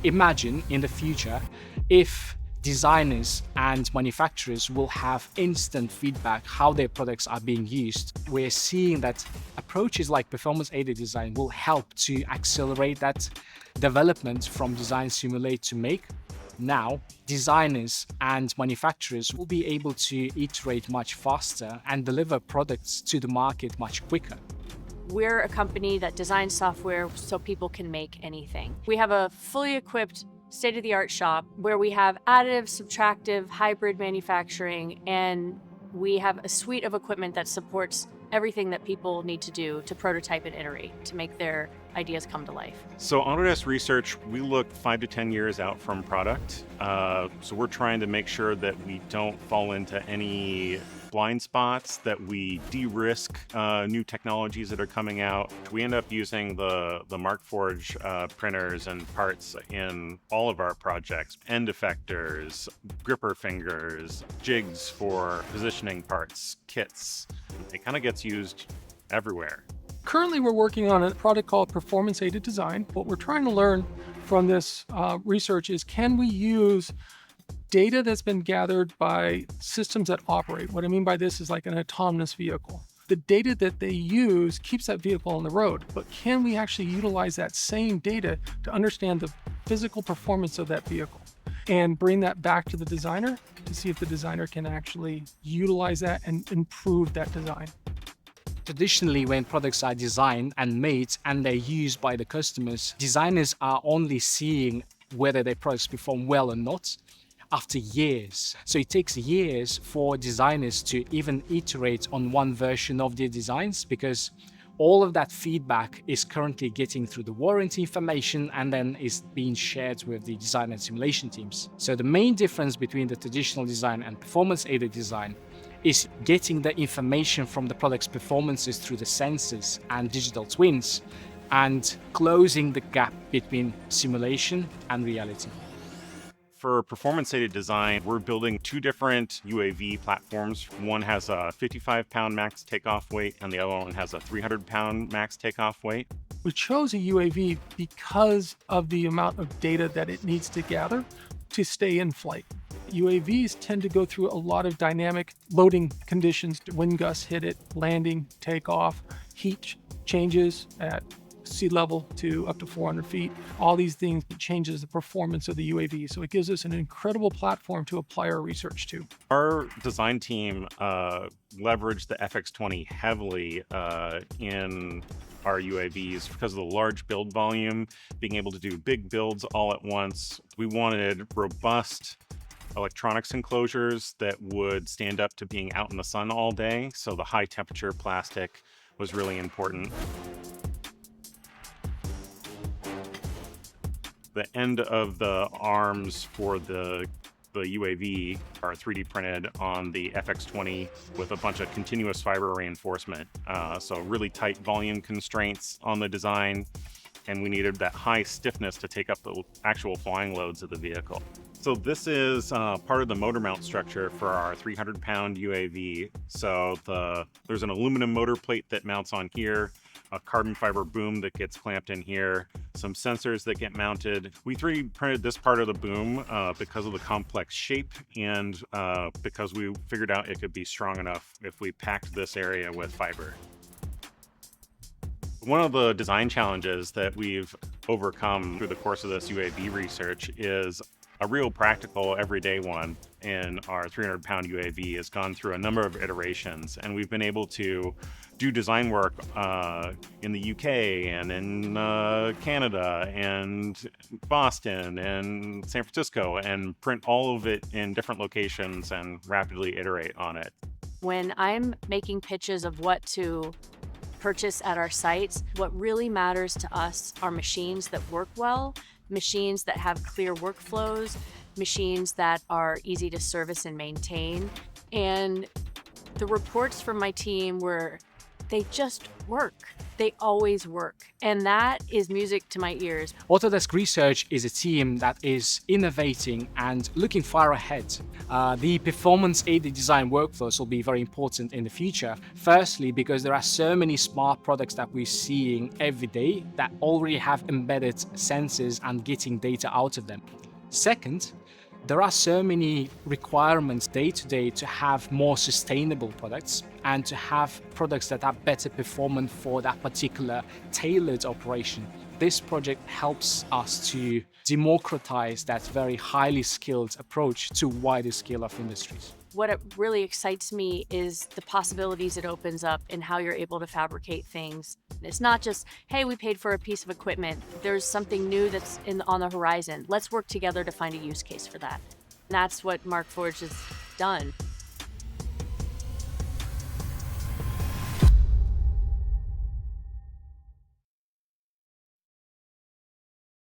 Imagine in the future if designers and manufacturers will have instant feedback how their products are being used. We're seeing that approaches like performance-aided design will help to accelerate that development from design simulate to make. Now, designers and manufacturers will be able to iterate much faster and deliver products to the market much quicker. We're a company that designs software so people can make anything. We have a fully equipped state-of-the-art shop where we have additive, subtractive, hybrid manufacturing, and we have a suite of equipment that supports everything that people need to do to prototype and iterate to make their ideas come to life. So Autodesk Research, we look 5 to 10 years out from product. So we're trying to make sure that we don't fall into any blind spots, that we de-risk new technologies that are coming out. We end up using the Markforged printers and parts in all of our projects. End effectors, gripper fingers, jigs for positioning parts, kits. It kind of gets used everywhere. Currently, we're working on a product called performance-aided design. What we're trying to learn from this research is, can we use data that's been gathered by systems that operate? What I mean by this is like an autonomous vehicle. The data that they use keeps that vehicle on the road, but can we actually utilize that same data to understand the physical performance of that vehicle and bring that back to the designer to see if the designer can actually utilize that and improve that design? Traditionally, when products are designed and made and they're used by the customers, designers are only seeing whether their products perform well or not after years. So it takes years for designers to even iterate on one version of their designs, because all of that feedback is currently getting through the warranty information and then is being shared with the design and simulation teams. So the main difference between the traditional design and performance-aided design is getting the information from the product's performances through the sensors and digital twins and closing the gap between simulation and reality. For performance-aided design, we're building 2 different UAV platforms. One has a 55-pound max takeoff weight, and the other one has a 300-pound max takeoff weight. We chose a UAV because of the amount of data that it needs to gather to stay in flight. UAVs tend to go through a lot of dynamic loading conditions. Wind gusts hit it, landing, takeoff, heat changes at sea level to up to 400 feet. All these things changes the performance of the UAV. So it gives us an incredible platform to apply our research to. Our design team leveraged the FX20 heavily in our UAVs because of the large build volume, being able to do big builds all at once. We wanted robust electronics enclosures that would stand up to being out in the sun all day. So the high temperature plastic was really important. The end of the arms for the UAV are 3D printed on the FX20 with a bunch of continuous fiber reinforcement. So really tight volume constraints on the design, and we needed that high stiffness to take up the actual flying loads of the vehicle. So this is part of the motor mount structure for our 300-pound UAV. So there's an aluminum motor plate that mounts on here, a carbon fiber boom that gets clamped in here, some sensors that get mounted. We 3D printed this part of the boom because of the complex shape and because we figured out it could be strong enough if we packed this area with fiber. One of the design challenges that we've overcome through the course of this UAV research is a real practical everyday one. In our 300-pound UAV has gone through a number of iterations, and we've been able to do design work in the UK and in Canada and Boston and San Francisco, and print all of it in different locations and rapidly iterate on it. When I'm making pitches of what to purchase at our sites, what really matters to us are machines that work well, machines that have clear workflows, machines that are easy to service and maintain. And the reports from my team were, they just work. They always work. And that is music to my ears. Autodesk Research is a team that is innovating and looking far ahead. The performance-aided design workflows will be very important in the future. Firstly, because there are so many smart products that we're seeing every day that already have embedded sensors and getting data out of them. Second, there are so many requirements day to day to have more sustainable products and to have products that are better performant for that particular tailored operation. This project helps us to democratize that very highly skilled approach to wider scale of industries. What it really excites me is the possibilities it opens up in how you're able to fabricate things. It's not just, hey, we paid for a piece of equipment. There's something new that's on the horizon. Let's work together to find a use case for that. And that's what Markforged has done.